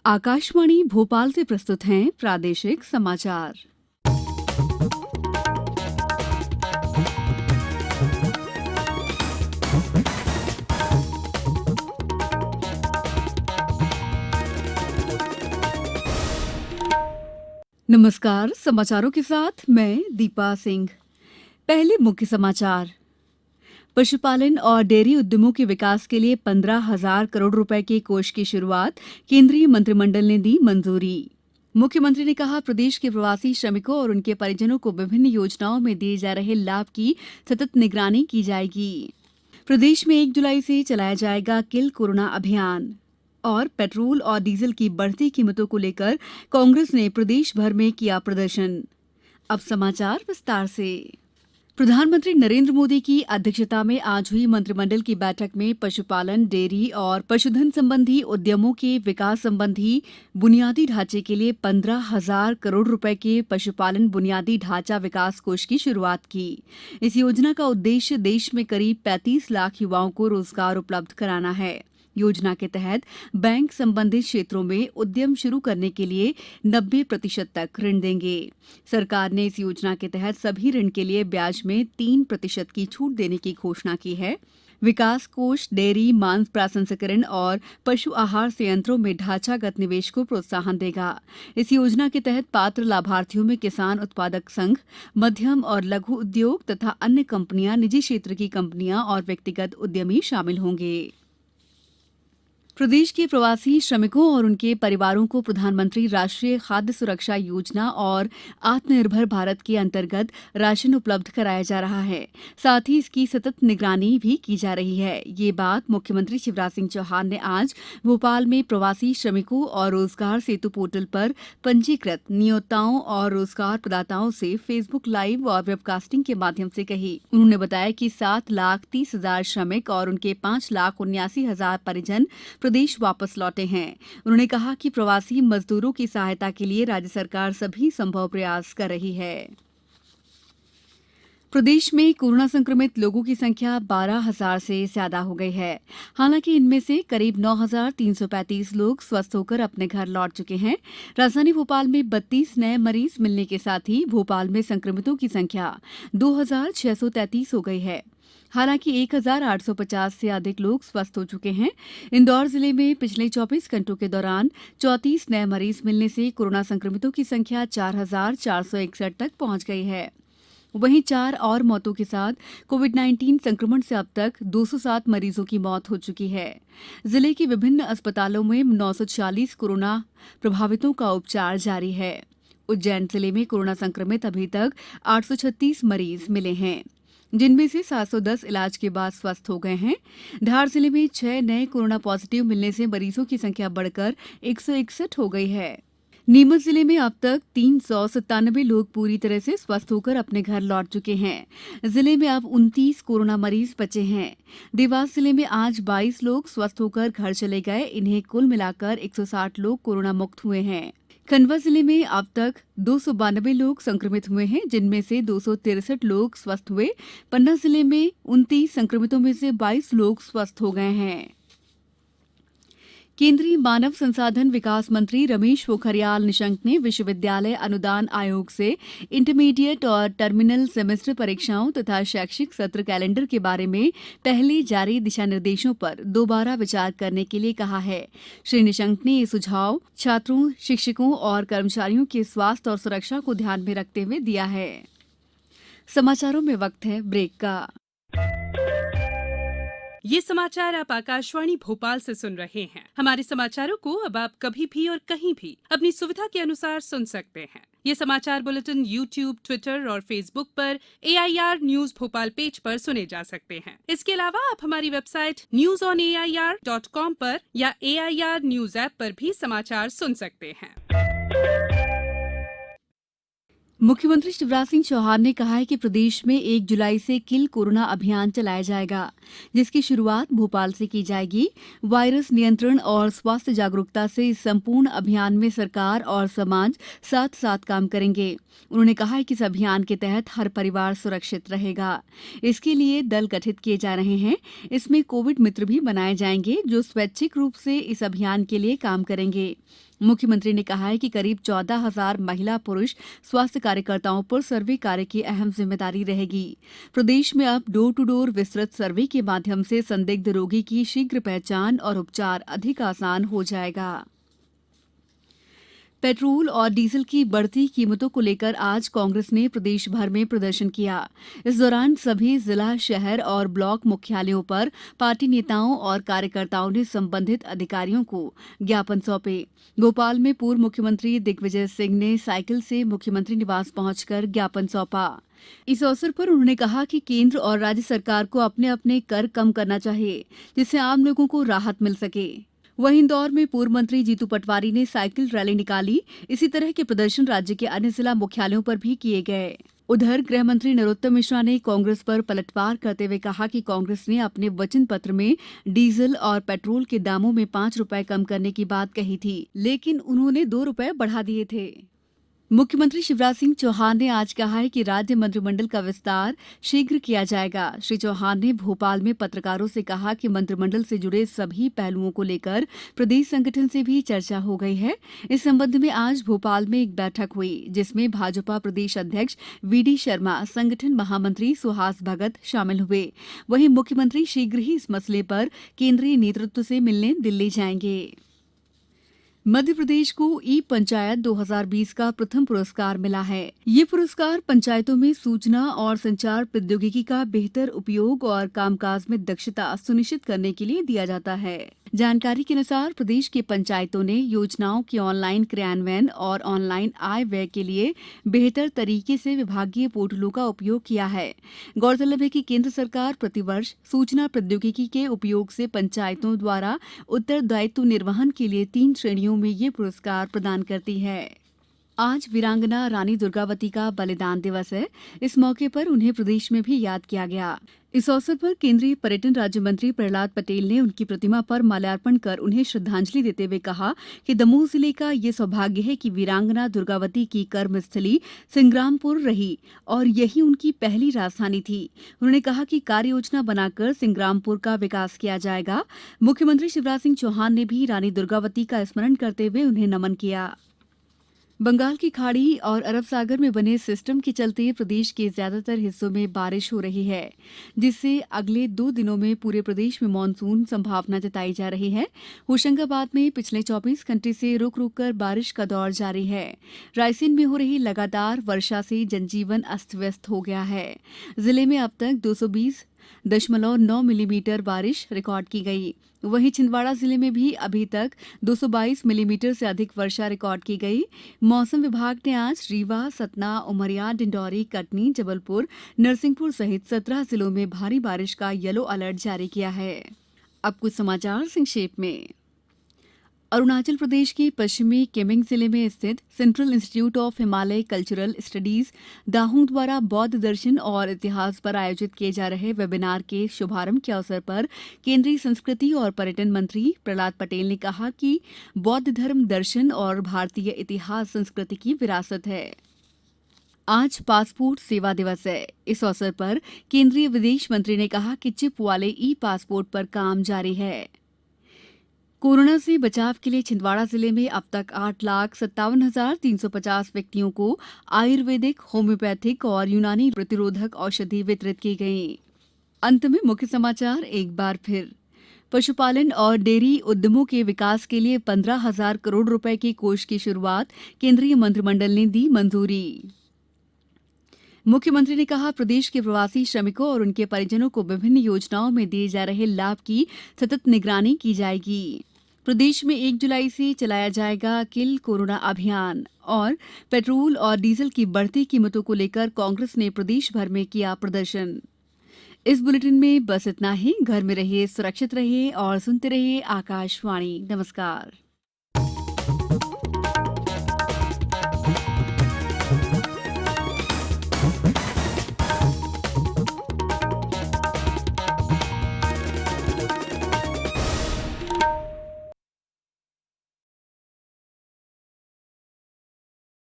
आकाशवाणी भोपाल से प्रस्तुत हैं प्रादेशिक समाचार। नमस्कार, समाचारों के साथ मैं दीपा सिंह। पहले मुख्य समाचार। पशुपालन और डेयरी उद्यमों के विकास के लिए 15,000 करोड़ रुपए के कोष की शुरुआत, केंद्रीय मंत्रिमंडल ने दी मंजूरी। मुख्यमंत्री ने कहा, प्रदेश के प्रवासी श्रमिकों और उनके परिजनों को विभिन्न योजनाओं में दिए जा रहे लाभ की सतत निगरानी की जाएगी। प्रदेश में 1 जुलाई से चलाया जाएगा किल कोरोना अभियान। और पेट्रोल और डीजल की बढ़ती कीमतों को लेकर कांग्रेस ने प्रदेश भर में किया प्रदर्शन। अब समाचार विस्तार से। प्रधानमंत्री नरेंद्र मोदी की अध्यक्षता में आज हुई मंत्रिमंडल की बैठक में पशुपालन, डेयरी और पशुधन संबंधी उद्यमों के विकास संबंधी बुनियादी ढांचे के लिए 15,000 करोड़ रुपए के पशुपालन बुनियादी ढांचा विकास कोष की शुरुआत की। इस योजना का उद्देश्य देश में करीब 35 लाख युवाओं को रोजगार उपलब्ध कराना है। योजना के तहत बैंक संबंधित क्षेत्रों में उद्यम शुरू करने के लिए 90% तक ऋण देंगे। सरकार ने इस योजना के तहत सभी ऋण के लिए ब्याज में 3% की छूट देने की घोषणा की है। विकास कोष डेयरी, मांस प्रसंस्करण और पशु आहार संयंत्रों में ढांचागत निवेश को प्रोत्साहन देगा। इस योजना के तहत पात्र लाभार्थियों में किसान उत्पादक संघ, मध्यम और लघु उद्योग तथा अन्य कंपनियां, निजी क्षेत्र की कंपनियां और व्यक्तिगत उद्यमी शामिल होंगे। प्रदेश के प्रवासी श्रमिकों और उनके परिवारों को प्रधानमंत्री राष्ट्रीय खाद्य सुरक्षा योजना और आत्मनिर्भर भारत के अंतर्गत राशन उपलब्ध कराया जा रहा है। साथ ही इसकी सतत निगरानी भी की जा रही है। ये बात मुख्यमंत्री शिवराज सिंह चौहान ने आज भोपाल में प्रवासी श्रमिकों और रोजगार सेतु पोर्टल पर पंजीकृत नियोक्ताओं और रोजगार प्रदाताओं से फेसबुक लाइव और वेबकास्टिंग के माध्यम से कही। उन्होंने बताया कि 7,30,000 श्रमिक और उनके 5,79,000 परिजन प्रदेश वापस लौटे हैं। उन्होंने कहा कि प्रवासी मजदूरों की सहायता के लिए राज्य सरकार सभी संभव प्रयास कर रही है। प्रदेश में कोरोना संक्रमित लोगों की संख्या 12,000 से ज्यादा हो गई है। हालांकि इनमें से करीब 9,335 लोग स्वस्थ होकर अपने घर लौट चुके हैं। राजधानी भोपाल में 32 नए मरीज मिलने के साथ ही भोपाल में संक्रमितों की संख्या 2,633 हो गई है। हालांकि 1,850 से अधिक लोग स्वस्थ हो चुके हैं। इंदौर जिले में पिछले 24 घंटों के दौरान 34 नए मरीज मिलने से कोरोना संक्रमितों की संख्या 4,461 तक पहुंच गई है। वहीं 4 और मौतों के साथ कोविड-19 संक्रमण से अब तक 207 मरीजों की मौत हो चुकी है। जिले के विभिन्न अस्पतालों में 940 कोरोना प्रभावितों का उपचार जारी है। उज्जैन जिले में कोरोना संक्रमित अभी तक 836 मरीज मिले हैं, जिनमें से 710 इलाज के बाद स्वस्थ हो गए हैं। धार जिले में 6 नए कोरोना पॉजिटिव मिलने से मरीजों की संख्या बढ़कर 161 हो गई है। नीमच जिले में अब तक 397 लोग पूरी तरह से स्वस्थ होकर अपने घर लौट चुके हैं। जिले में अब 29 कोरोना मरीज बचे हैं। देवास जिले में आज 22 लोग स्वस्थ होकर घर चले गए। इन्हें कुल मिलाकर 160 लोग कोरोना मुक्त हुए हैं। खंडवा जिले में अब तक 292 लोग संक्रमित हुए हैं, जिनमें से 263 लोग स्वस्थ हुए। पन्ना जिले में 29 संक्रमितों में से 22 लोग स्वस्थ हो गए हैं। केंद्रीय मानव संसाधन विकास मंत्री रमेश पोखरियाल निशंक ने विश्वविद्यालय अनुदान आयोग से इंटरमीडिएट और टर्मिनल सेमेस्टर परीक्षाओं तथा शैक्षिक सत्र कैलेंडर के बारे में पहले जारी दिशा निर्देशों पर दोबारा विचार करने के लिए कहा है। श्री निशंक ने ये सुझाव छात्रों, शिक्षकों और कर्मचारियों के स्वास्थ्य और सुरक्षा को ध्यान में रखते हुए दिया है। समाचारों में वक्त है ब्रेक का। ये समाचार आप आकाशवाणी भोपाल से सुन रहे हैं। हमारे समाचारों को अब आप कभी भी और कहीं भी अपनी सुविधा के अनुसार सुन सकते हैं। ये समाचार बुलेटिन YouTube, ट्विटर और फेसबुक पर AIR न्यूज भोपाल पेज पर सुने जा सकते हैं। इसके अलावा आप हमारी वेबसाइट newsonair.com पर या AIR न्यूज ऐप पर भी समाचार सुन सकते हैं। मुख्यमंत्री शिवराज सिंह चौहान ने कहा है कि प्रदेश में 1 जुलाई से किल कोरोना अभियान चलाया जाएगा, जिसकी शुरुआत भोपाल से की जाएगी। वायरस नियंत्रण और स्वास्थ्य जागरूकता से इस संपूर्ण अभियान में सरकार और समाज साथ साथ काम करेंगे। उन्होंने कहा है कि इस अभियान के तहत हर परिवार सुरक्षित रहेगा। इसके लिए दल गठित किए जा रहे हैं। इसमें कोविड मित्र भी बनाए जाएंगे, जो स्वैच्छिक रूप से इस अभियान के लिए काम करेंगे। मुख्यमंत्री ने कहा है कि करीब 14,000 महिला पुरुष स्वास्थ्य कार्यकर्ताओं पर सर्वे कार्य की अहम जिम्मेदारी रहेगी। प्रदेश में अब डोर टू डोर विस्तृत सर्वे के माध्यम से संदिग्ध रोगी की शीघ्र पहचान और उपचार अधिक आसान हो जाएगा। पेट्रोल और डीजल की बढ़ती कीमतों को लेकर आज कांग्रेस ने प्रदेश भर में प्रदर्शन किया। इस दौरान सभी जिला, शहर और ब्लॉक मुख्यालयों पर पार्टी नेताओं और कार्यकर्ताओं ने संबंधित अधिकारियों को ज्ञापन सौंपे। भोपाल में पूर्व मुख्यमंत्री दिग्विजय सिंह ने साइकिल से मुख्यमंत्री निवास पहुंचकर ज्ञापन सौंपा। इस अवसर पर उन्होंने कहा कि केंद्र और राज्य सरकार को अपने अपने कर कम करना चाहिए, जिससे आम लोगों को राहत मिल सके। वहीं इंदौर में पूर्व मंत्री जीतू पटवारी ने साइकिल रैली निकाली। इसी तरह के प्रदर्शन राज्य के अन्य जिला मुख्यालयों पर भी किए गए। उधर गृह मंत्री नरोत्तम मिश्रा ने कांग्रेस पर पलटवार करते हुए कहा कि कांग्रेस ने अपने वचन पत्र में डीजल और पेट्रोल के दामों में 5 रुपए कम करने की बात कही थी, लेकिन उन्होंने 2 रुपए बढ़ा दिए थे। मुख्यमंत्री शिवराज सिंह चौहान ने आज कहा है कि राज्य मंत्रिमंडल का विस्तार शीघ्र किया जाएगा। श्री चौहान ने भोपाल में पत्रकारों से कहा कि मंत्रिमंडल से जुड़े सभी पहलुओं को लेकर प्रदेश संगठन से भी चर्चा हो गई है। इस संबंध में आज भोपाल में एक बैठक हुई, जिसमें भाजपा प्रदेश अध्यक्ष वीडी शर्मा, संगठन महामंत्री सुहास भगत शामिल हुए। वहीं मुख्यमंत्री शीघ्र ही इस मसले पर केंद्रीय नेतृत्व से मिलने दिल्ली जाएंगे। मध्य प्रदेश को ई पंचायत 2020 का प्रथम पुरस्कार मिला है। ये पुरस्कार पंचायतों में सूचना और संचार प्रौद्योगिकी का बेहतर उपयोग और कामकाज में दक्षता सुनिश्चित करने के लिए दिया जाता है। जानकारी के अनुसार प्रदेश की पंचायतों ने योजनाओं के ऑनलाइन क्रियान्वयन और ऑनलाइन आय व्यय के लिए बेहतर तरीके से विभागीय पोर्टलों का उपयोग किया है। गौरतलब है कि केंद्र सरकार प्रतिवर्ष सूचना प्रौद्योगिकी के उपयोग से पंचायतों द्वारा उत्तरदायित्व निर्वहन के लिए 3 श्रेणियों में ये पुरस्कार प्रदान करती है। आज वीरांगना रानी दुर्गावती का बलिदान दिवस है। इस मौके पर उन्हें प्रदेश में भी याद किया गया। इस अवसर पर केंद्रीय पर्यटन राज्य मंत्री प्रहलाद पटेल ने उनकी प्रतिमा पर माल्यार्पण कर उन्हें श्रद्धांजलि देते हुए कहा कि दमोह जिले का ये सौभाग्य है कि वीरांगना दुर्गावती की कर्मस्थली सिंग्रामपुर रही और यही उनकी पहली राजधानी थी। उन्होंने कहा कि कार्य योजना बनाकर सिंग्रामपुर का विकास किया जाएगा। मुख्यमंत्री शिवराज सिंह चौहान ने भी रानी दुर्गावती का स्मरण करते हुए उन्हें नमन किया। बंगाल की खाड़ी और अरब सागर में बने सिस्टम के चलते प्रदेश के ज्यादातर हिस्सों में बारिश हो रही है, जिससे अगले 2 दिनों में पूरे प्रदेश में मानसून संभावना जताई जा रही है। होशंगाबाद में पिछले 24 घंटे से रुक रुक कर बारिश का दौर जारी है। रायसेन में हो रही लगातार वर्षा से जनजीवन अस्त व्यस्त हो गया है। जिले में अब तक 220.9 मिलीमीटर बारिश रिकॉर्ड की गई। वहीं छिंदवाड़ा जिले में भी अभी तक 222 मिलीमीटर से अधिक वर्षा रिकॉर्ड की गई। मौसम विभाग ने आज रीवा, सतना, उमरिया, डिंडौरी, कटनी, जबलपुर, नरसिंहपुर सहित 17 जिलों में भारी बारिश का येलो अलर्ट जारी किया है। अब कुछ समाचार संक्षेप में। अरुणाचल प्रदेश के पश्चिमी केमिंग जिले में स्थित central institute of Himalaya cultural studies Dahung द्वारा बौद्ध दर्शन और इतिहास पर आयोजित किए जा रहे वेबिनार के शुभारंभ के अवसर पर केंद्रीय संस्कृति और पर्यटन मंत्री प्रहलाद पटेल ने कहा कि बौद्ध धर्म, दर्शन और भारतीय इतिहास संस्कृति की विरासत है। आज पासपोर्ट सेवा दिवस है। इस अवसर पर केंद्रीय विदेश मंत्री ने कहा कि चिप वाले ई पासपोर्ट पर काम जारी है। कोरोना से बचाव के लिए छिंदवाड़ा जिले में अब तक 8,57,350 व्यक्तियों को आयुर्वेदिक, होम्योपैथिक और यूनानी प्रतिरोधक औषधि वितरित की गई। अंत में मुख्य समाचार एक बार फिर। पशुपालन और डेयरी उद्यमों के विकास के लिए 15,000 करोड़ रुपए के कोष की शुरुआत केंद्रीय मंत्रिमंडल ने दी मंजूरी। मुख्यमंत्री ने कहा, प्रदेश के प्रवासी श्रमिकों और उनके परिजनों को विभिन्न योजनाओं में दिए जा रहे लाभ की सतत निगरानी की जाएगी। प्रदेश में 1 जुलाई से चलाया जाएगा किल कोरोना अभियान। और पेट्रोल और डीजल की बढ़ती कीमतों को लेकर कांग्रेस ने प्रदेश भर में किया प्रदर्शन। इस बुलेटिन में बस इतना ही। घर में रहिए, सुरक्षित रहिए और सुनते रहिए आकाशवाणी। नमस्कार।